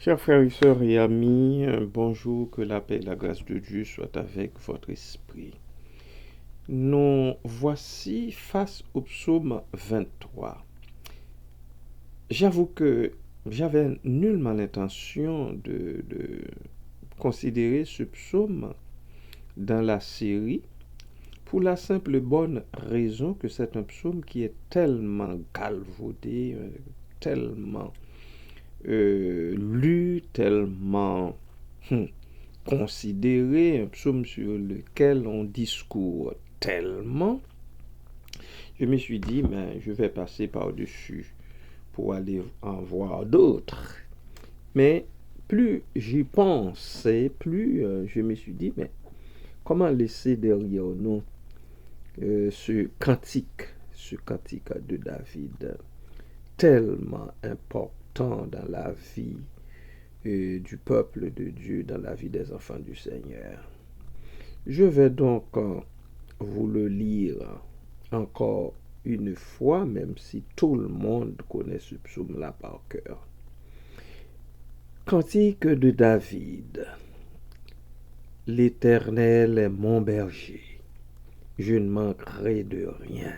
Chers frères et sœurs et amis, bonjour, que la paix et la grâce de Dieu soient avec votre esprit. Nous voici face au psaume 23. J'avoue que j'avais nullement l'intention de considérer ce psaume dans la série pour la simple bonne raison que c'est un psaume qui est tellement galvaudé, tellement lu, tellement considéré, un psaume sur lequel on discourt tellement. Je me suis dit, mais je vais passer par-dessus pour aller en voir d'autres. Mais plus j'y pensais, plus je me suis dit, mais comment laisser derrière nous ce cantique de David, tellement important dans la vie du peuple de Dieu, dans la vie des enfants du Seigneur. Je vais donc vous le lire encore une fois, même si tout le monde connaît ce psaume-là par cœur. Cantique de David. L'Éternel est mon berger, je ne manquerai de rien.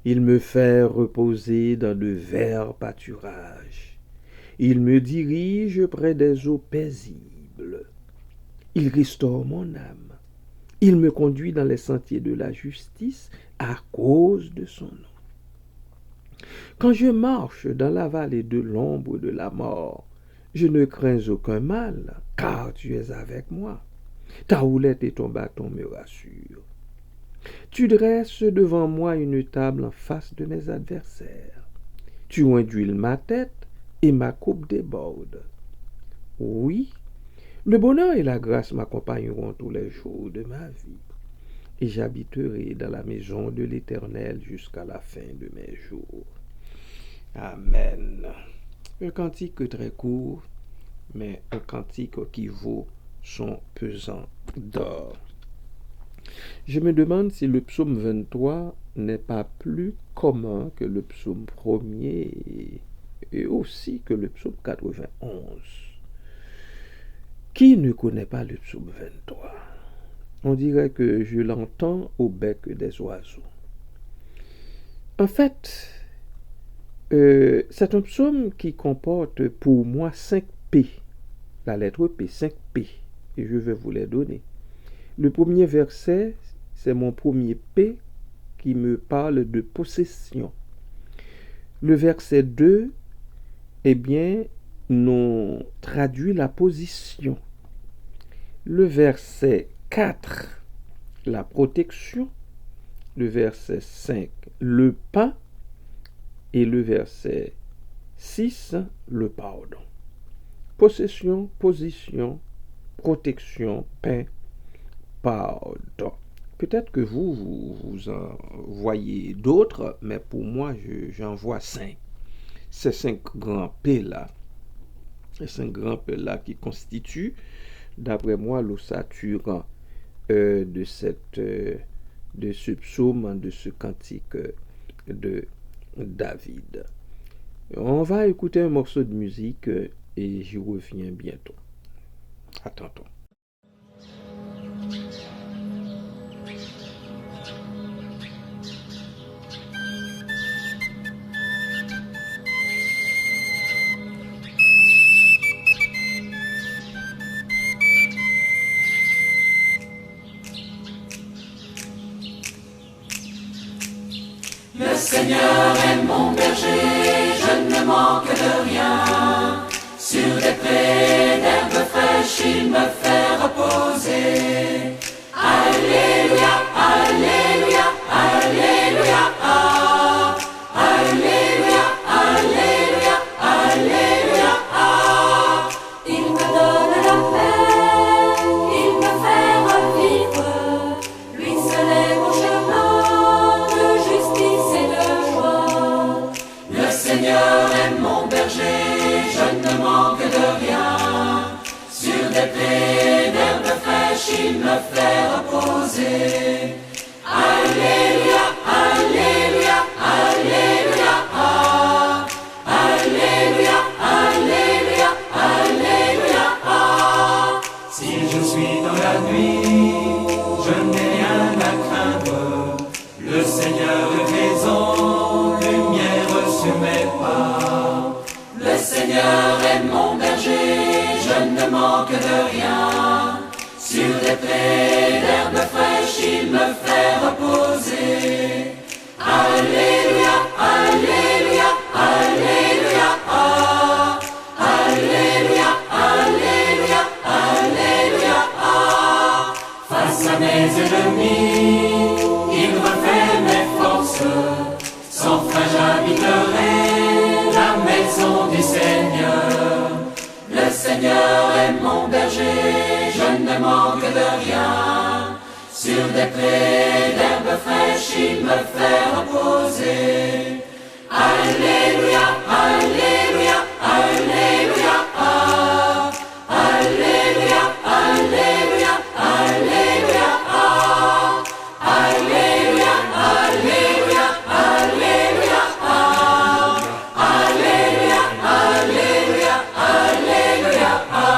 Il me fait reposer dans de verts pâturages. Il me dirige près des eaux paisibles. Il restaure mon âme. Il me conduit dans les sentiers de la justice à cause de son nom. Quand je marche dans la vallée de l'ombre de la mort, je ne crains aucun mal, car tu es avec moi. Ta houlette et ton bâton me rassurent. Tu dresses devant moi une table en face de mes adversaires. Tu induis ma tête et ma coupe déborde. Oui, le bonheur et la grâce m'accompagneront tous les jours de ma vie, et j'habiterai dans la maison de l'Éternel jusqu'à la fin de mes jours. Amen. Un cantique très court, mais un cantique qui vaut son pesant d'or. Je me demande si le psaume 23 n'est pas plus commun que le psaume 1er et aussi que le psaume 91. Qui ne connaît pas le psaume 23? On dirait que je l'entends au bec des oiseaux. En fait, c'est un psaume qui comporte pour moi 5 P, la lettre P, 5 P, et je vais vous les donner. Le premier verset, c'est mon premier P qui me parle de possession. Le verset 2, eh bien, nous traduit la position. Le verset 4, la protection. Le verset 5, le pain. Et le verset 6, le pardon. Possession, position, protection, pain, pardon. Peut-être que vous en voyez d'autres, mais pour moi, j'en vois 5. Ces 5 grands P-là, ces 5 grands P-là qui constituent, d'après moi, l'ossature de ce psaume, de ce cantique de David. On va écouter un morceau de musique et j'y reviens bientôt. À tantôt. Le Seigneur est mon berger, je ne manque de rien. Sur des prés d'herbes fraîches, il me fait reposer. Alléluia, alléluia, alléluia, ah. Alléluia, alléluia, alléluia, ah. Il me donne la paix, il me fait revivre. Lui seul est mon chemin de justice et de joie. Le Seigneur est mon berger, je ne manque de rien. Sur des prés d'herbes fraîches, il me fait reposer. Alléluia, alléluia, alléluia, ah. Alléluia, alléluia, sur mes pas. Le Seigneur est mon berger, je ne manque de rien. Sur des prés d'herbes fraîches, il me fait reposer. Alléluia, Alléluia, Alléluia, ah. Alléluia, Alléluia, Alléluia, ah. Face à mes ennemis, il refait mes forces. Sans frein j'habiterai la maison du Seigneur. Le Seigneur est mon berger, je ne manque de rien. Sur des prés d'herbes fraîches, il me fait reposer. Alléluia, Alléluia, Alléluia, ah. Alléluia, Alléluia, Alléluia, ah. Alléluia, Alléluia, Alléluia, ah. Alléluia, Alléluia, Alléluia, ah.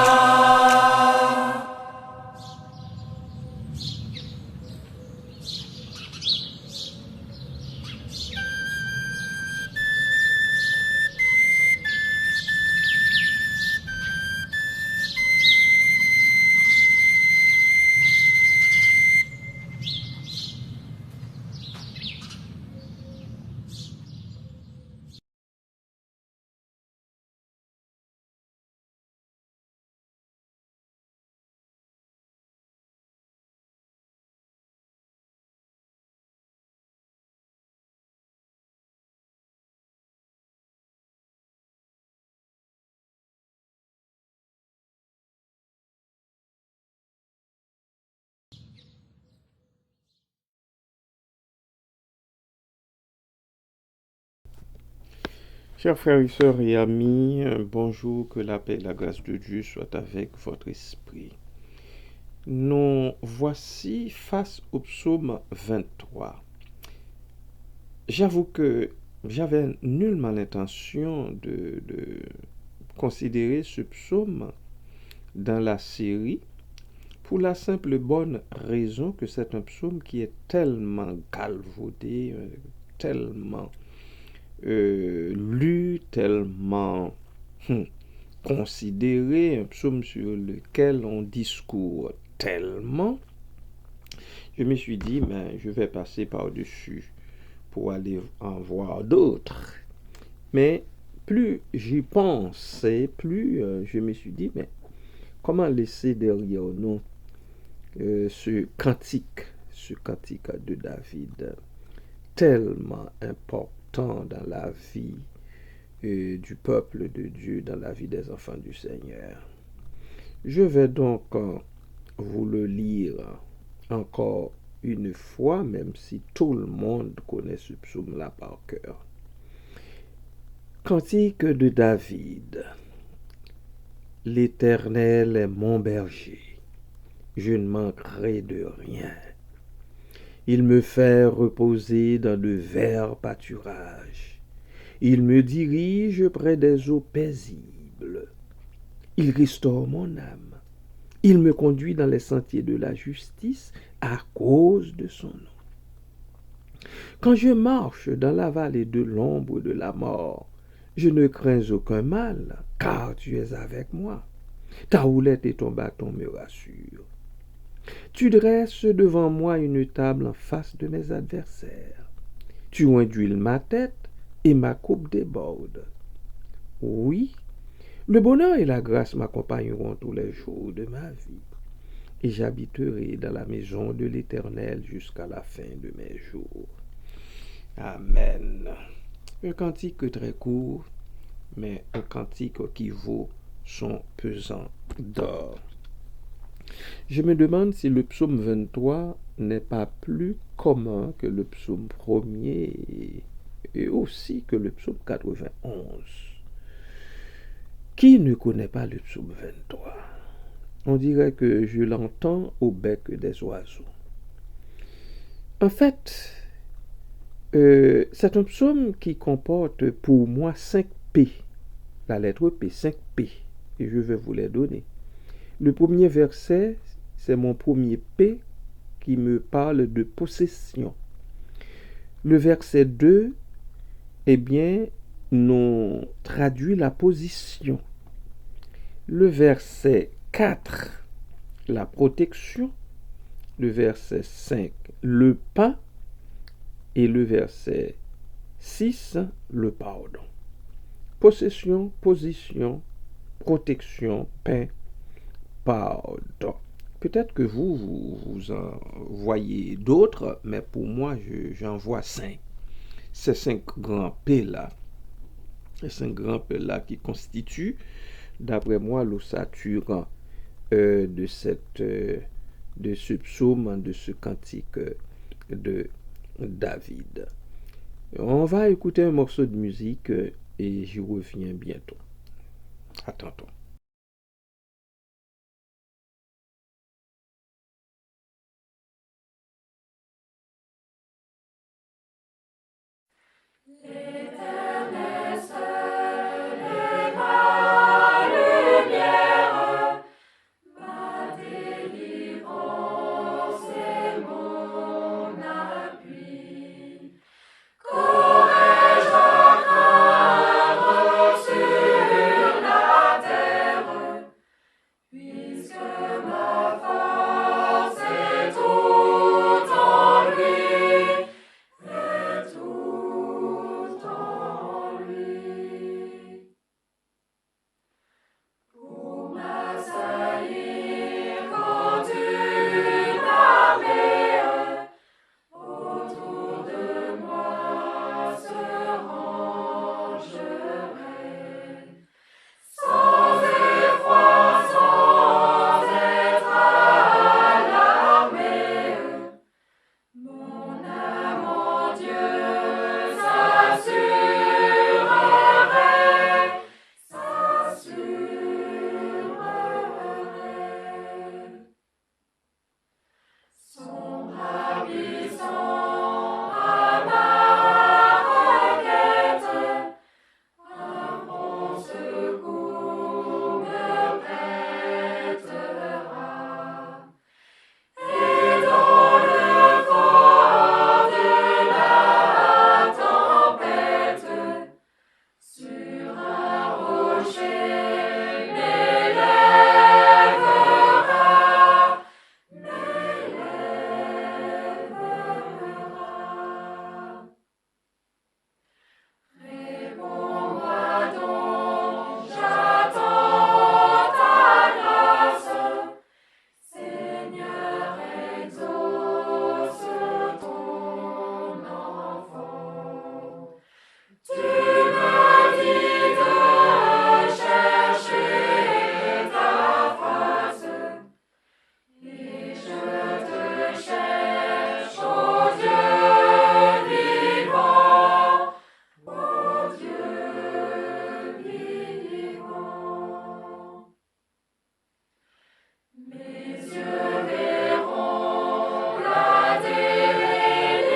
Chers frères et sœurs et amis, bonjour, que la paix et la grâce de Dieu soient avec votre esprit. Nous voici face au psaume 23. J'avoue que j'avais nullement l'intention de considérer ce psaume dans la série, pour la simple bonne raison que c'est un psaume qui est tellement galvaudé, tellement lu, tellement considéré, un psaume sur lequel on discourt tellement. Je me suis dit, mais je vais passer par-dessus pour aller en voir d'autres. Mais plus j'y pensais, plus je me suis dit, mais comment laisser derrière nous ce cantique de David, tellement important dans la vie du peuple de Dieu, dans la vie des enfants du Seigneur. Je vais donc vous le lire encore une fois, même si tout le monde connaît ce psaume-là par cœur. Cantique de David. L'Éternel est mon berger, je ne manquerai de rien. Il me fait reposer dans de verts pâturages. Il me dirige près des eaux paisibles. Il restaure mon âme. Il me conduit dans les sentiers de la justice à cause de son nom. Quand je marche dans la vallée de l'ombre de la mort, je ne crains aucun mal, car tu es avec moi. Ta houlette et ton bâton me rassurent. Tu dresses devant moi une table en face de mes adversaires. Tu induis ma tête et ma coupe déborde. Oui, le bonheur et la grâce m'accompagneront tous les jours de ma vie, et j'habiterai dans la maison de l'Éternel jusqu'à la fin de mes jours. Amen. Un cantique très court, mais un cantique qui vaut son pesant d'or. Je me demande si le psaume 23 n'est pas plus commun que le psaume 1er et aussi que le psaume 91. Qui ne connaît pas le psaume 23? On dirait que je l'entends au bec des oiseaux. En fait, c'est un psaume qui comporte pour moi 5 P, la lettre P, 5 P, et je vais vous les donner. Le premier verset, c'est mon premier P qui me parle de possession. Le verset 2, eh bien, nous traduit la position. Le verset 4, la protection. Le verset 5, le pain. Et le verset 6, le pardon. Possession, position, protection, pain, pardon. Peut-être que vous en voyez d'autres, mais pour moi, j'en vois 5. Ces 5 grands P-là. Ces 5 grands P-là qui constituent, d'après moi, l'ossature de ce psaume, de ce cantique de David. On va écouter un morceau de musique et j'y reviens bientôt. À tantôt. L'Éternel seul est ma lumière, ma délivrance et mon appui. Qu'aurais-je à craindre sur la terre, puisque ma force est tout en lui, est tout en lui. Pour m'assaillir quand une armée autour de moi se rangerait, sans effroi, sans être alarmé, mon âme en Dieu s'assurerait, s'assurerait. Son bras puissant à ma requête, un bon secours me prêtera. Et dans le fort de la tempête, sur un rocher m'élèvera, m'élèvera. Réponds-moi donc, j'attends ta grâce. Seigneur, exauce ton enfant. Tu me dis de chercher ta face, et je te cherche, ô Dieu vivant, ô Dieu vivant. Mes yeux verront la délivrance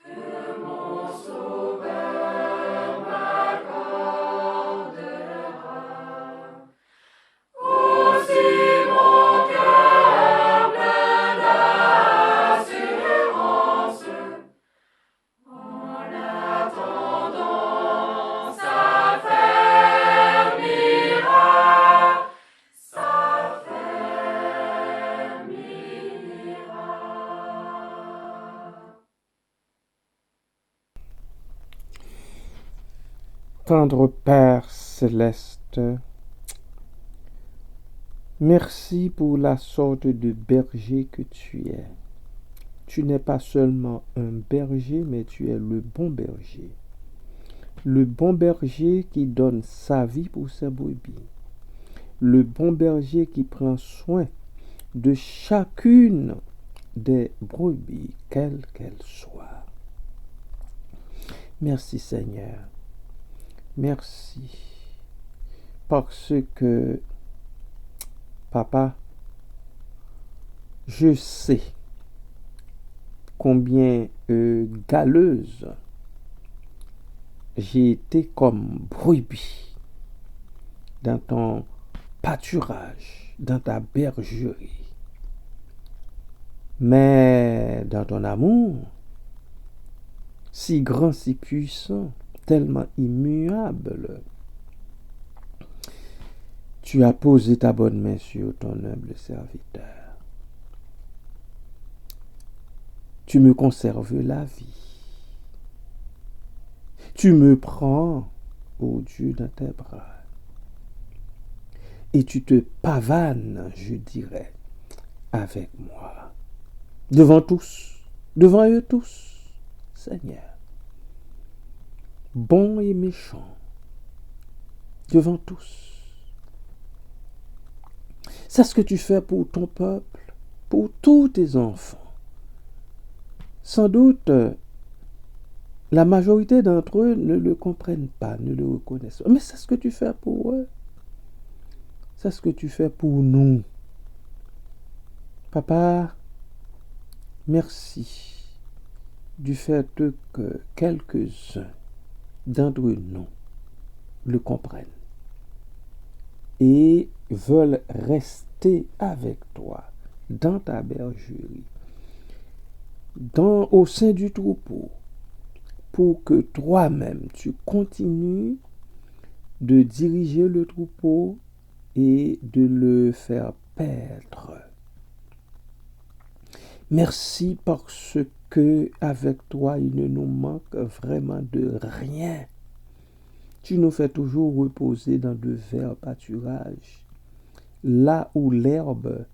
que mon Sauveur m'accordera. Aussi mon cœur plein d'assurance, en l'attendant, s'affermira, s'affermira. Tendre Père céleste, merci pour la sorte de berger que tu es. Tu n'es pas seulement un berger, mais tu es le bon berger. Le bon berger qui donne sa vie pour ses brebis. Le bon berger qui prend soin de chacune des brebis, quelles qu'elles soient. Merci Seigneur. Merci. Parce que, Papa, je sais combien galeuse j'ai été comme brebis dans ton pâturage, dans ta bergerie. Mais dans ton amour, si grand, si puissant, tellement immuable. Tu as posé ta bonne main sur ton humble serviteur. Tu me conserves la vie. Tu me prends, ô Dieu, dans tes bras. Et tu te pavanes, je dirais, avec moi. Devant tous, devant eux tous, Seigneur. Bon et méchant, devant tous. C'est ce que tu fais pour ton peuple, pour tous tes enfants. Sans doute, la majorité d'entre eux ne le comprennent pas, ne le reconnaissent pas. Mais c'est ce que tu fais pour eux. C'est ce que tu fais pour nous. Papa, merci du fait que quelques-uns d'entre nous le comprennent et veulent rester avec toi dans ta bergerie, au sein du troupeau, pour que toi-même tu continues de diriger le troupeau et de le faire paître. Merci parce que avec toi, il ne nous manque vraiment de rien. Tu nous fais toujours reposer dans de verts pâturages, là où l'herbe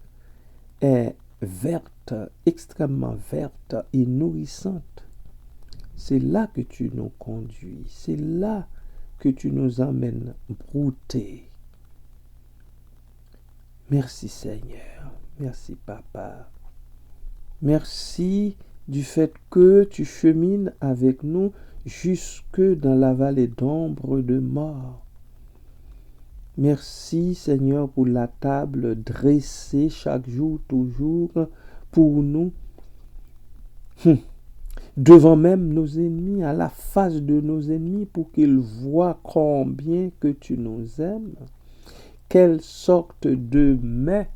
est verte, extrêmement verte et nourrissante. C'est là que tu nous conduis, c'est là que tu nous emmènes brouter. Merci Seigneur, merci Papa. Merci du fait que tu chemines avec nous jusque dans la vallée d'ombre de mort. Merci Seigneur pour la table dressée chaque jour, toujours pour nous, devant même nos ennemis, à la face de nos ennemis, pour qu'ils voient combien que tu nous aimes. Quelle sorte de mets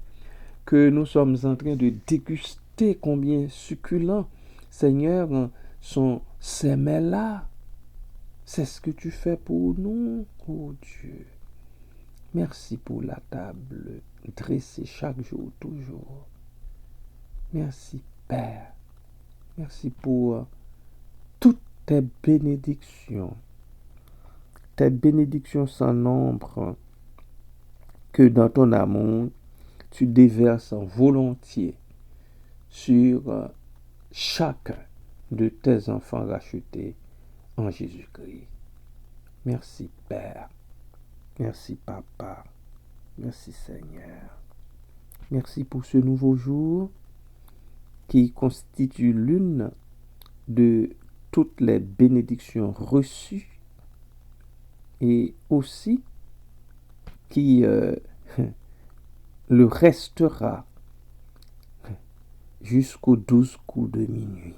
que nous sommes en train de déguster, combien succulents, Seigneur, sont ces mets-là. C'est ce que tu fais pour nous, oh Dieu. Merci pour la table dressée chaque jour, toujours. Merci, Père. Merci pour toutes tes bénédictions sans nombre que dans ton amour, tu déverses volontiers sur chacun de tes enfants rachetés en Jésus-Christ. Merci Père, merci Papa, merci Seigneur. Merci pour ce nouveau jour qui constitue l'une de toutes les bénédictions reçues et aussi qui le restera jusqu'aux 12 coups de minuit.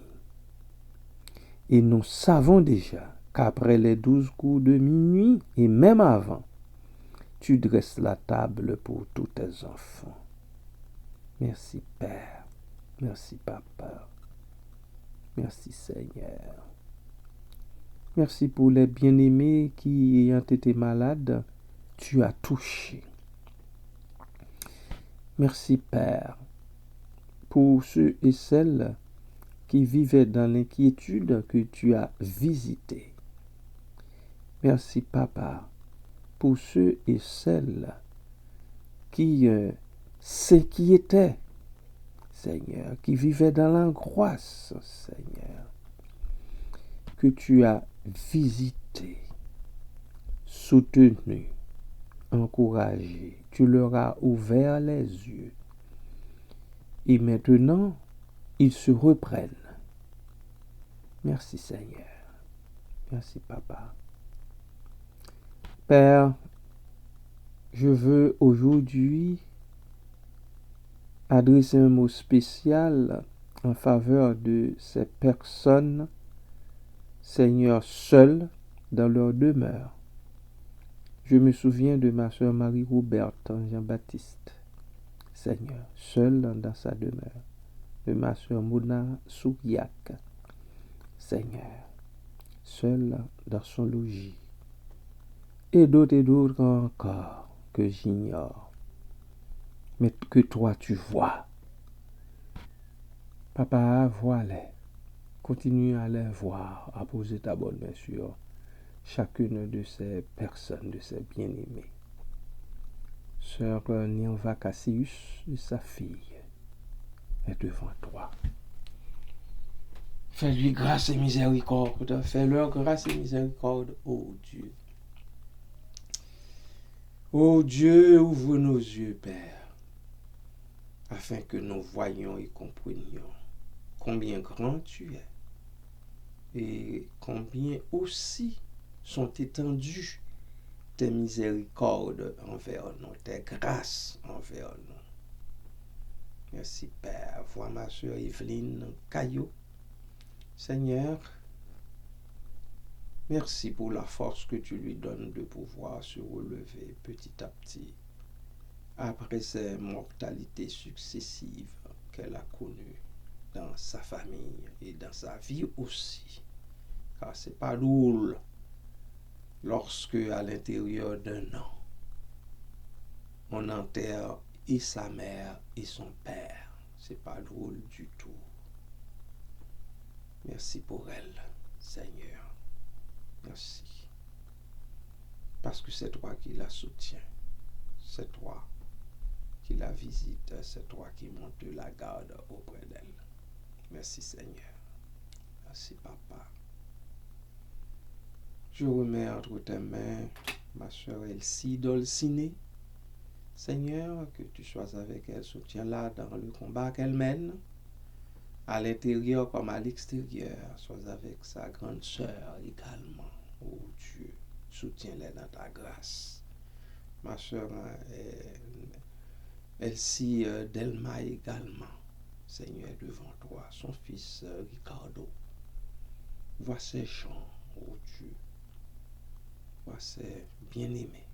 Et nous savons déjà qu'après les 12 coups de minuit, et même avant, tu dresses la table pour tous tes enfants. Merci Père, merci Papa, merci Seigneur. Merci pour les bien-aimés qui, ayant été malades, tu as touché. Merci Père pour ceux et celles qui vivaient dans l'inquiétude que tu as visité. Merci Papa pour ceux et celles qui s'inquiétaient, Seigneur, qui vivaient dans l'angoisse, Seigneur, que tu as visité, soutenu, encouragé. Tu leur as ouvert les yeux. Et maintenant, ils se reprennent. Merci Seigneur. Merci Papa. Père, je veux aujourd'hui adresser un mot spécial en faveur de ces personnes, Seigneur, seules dans leur demeure. Je me souviens de ma sœur Marie-Rouberte Jean-Baptiste, Seigneur, seule dans sa demeure. De ma sœur Mona Souriac, Seigneur, seul dans son logis, et d'autres encore que j'ignore, mais que toi tu vois. Papa, vois-les, continue à les voir, à poser ta bonne main sur chacune de ces personnes, de ces bien-aimés. Sœur Nirva Cassius et sa fille est devant toi. Fais-lui grâce et miséricorde, fais-leur grâce et miséricorde, ô Dieu. Ô Dieu, ouvre nos yeux, Père, afin que nous voyions et comprenions combien grand tu es et combien aussi sont étendues tes miséricordes envers nous, tes grâces envers nous. Merci, Père. Vois ma soeur Evelyne Caillot. Seigneur, merci pour la force que tu lui donnes de pouvoir se relever petit à petit après ces mortalités successives qu'elle a connues dans sa famille et dans sa vie aussi. Car c'est pas drôle lorsque à l'intérieur d'un an, on enterre et sa mère et son père. C'est pas drôle du tout. Merci pour elle, Seigneur. Merci. Parce que c'est toi qui la soutiens. C'est toi qui la visite. C'est toi qui monte la garde auprès d'elle. Merci, Seigneur. Merci, Papa. Je remets entre tes mains ma soeur Elsie Dolciné. Seigneur, que tu sois avec elle, soutiens-la dans le combat qu'elle mène, à l'intérieur comme à l'extérieur. Sois avec sa grande sœur également. Oh Dieu, soutiens-les dans ta grâce. Ma sœur Elsie Delma également. Seigneur, devant toi, son fils Ricardo. Vois ses chants, oh Dieu. Vois ses bien-aimés,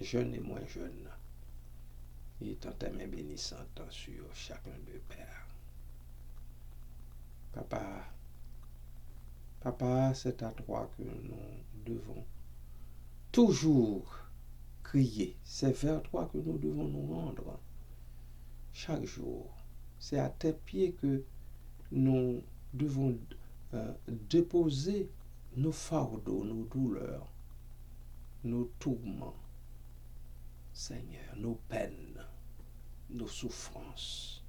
jeunes et moins jeunes. Et tant ta main bénissante sur chacun de Père. Papa, c'est à toi que nous devons toujours crier. C'est vers toi que nous devons nous rendre chaque jour. C'est à tes pieds que nous devons déposer nos fardeaux, nos douleurs, nos tourments, Seigneur, nos peines, nos souffrances.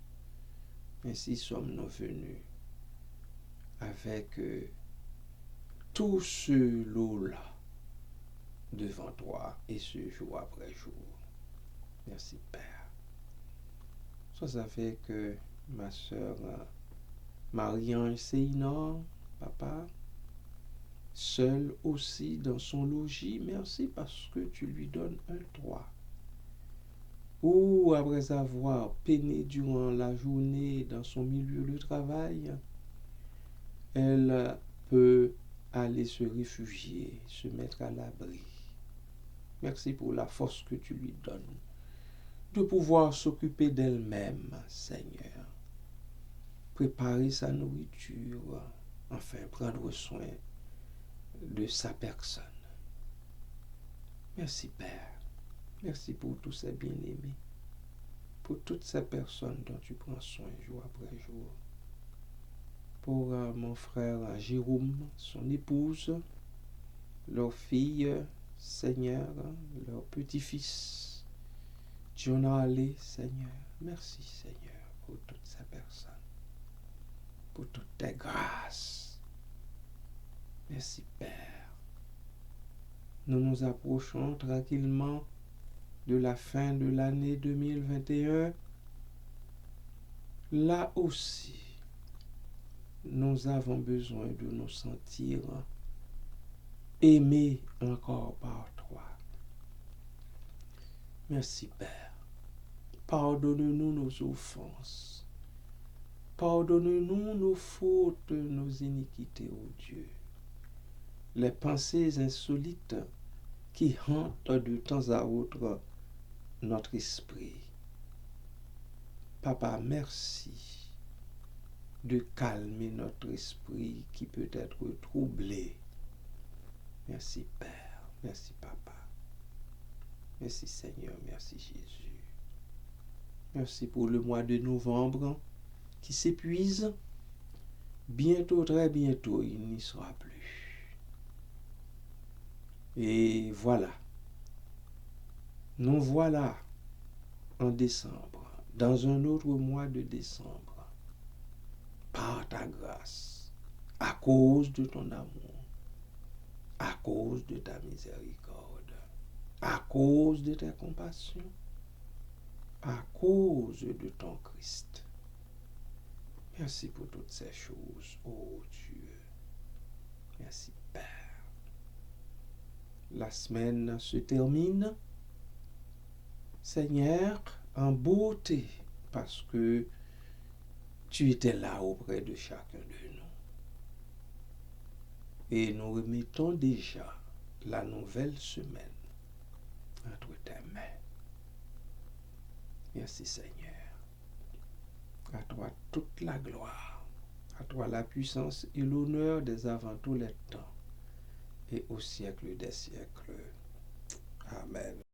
Ainsi sommes-nous venus avec tout ce lot-là devant toi et ce jour après jour. Merci, Père. Sois avec ma soeur Marie-Ange Séinor, Papa, seule aussi dans son logis. Merci parce que tu lui donnes un toit. Ou après avoir peiné durant la journée dans son milieu de travail, elle peut aller se réfugier, se mettre à l'abri. Merci pour la force que tu lui donnes de pouvoir s'occuper d'elle-même, Seigneur. Préparer sa nourriture, enfin prendre soin de sa personne. Merci, Père. Merci pour tous ces bien-aimés, pour toutes ces personnes dont tu prends soin jour après jour. Pour mon frère Jérôme, son épouse, leur fille, Seigneur, leur petit-fils, Jonah Ali, Seigneur. Merci, Seigneur, pour toutes ces personnes, pour toutes tes grâces. Merci, Père. Nous nous approchons tranquillement de la fin de l'année 2021. Là aussi, nous avons besoin de nous sentir aimés encore par toi. Merci, Père. Pardonne-nous nos offenses. Pardonne-nous nos fautes, nos iniquités, ô Dieu. Les pensées insolites qui hantent de temps à autre notre esprit. Papa, merci de calmer notre esprit qui peut être troublé Merci Père, merci Papa, merci Seigneur, merci Jésus. Merci pour le mois de novembre qui s'épuise. Bientôt, très bientôt, il n'y sera plus. Et voilà, nous voilà en décembre, dans un autre mois de décembre, par ta grâce, à cause de ton amour, à cause de ta miséricorde, à cause de ta compassion, à cause de ton Christ. Merci pour toutes ces choses, oh Dieu. Merci Père. La semaine se termine, Seigneur, en beauté, parce que tu étais là auprès de chacun de nous. Et nous remettons déjà la nouvelle semaine entre tes mains. Merci Seigneur. À toi toute la gloire, à toi la puissance et l'honneur des avant tous les temps et au siècle des siècles. Amen.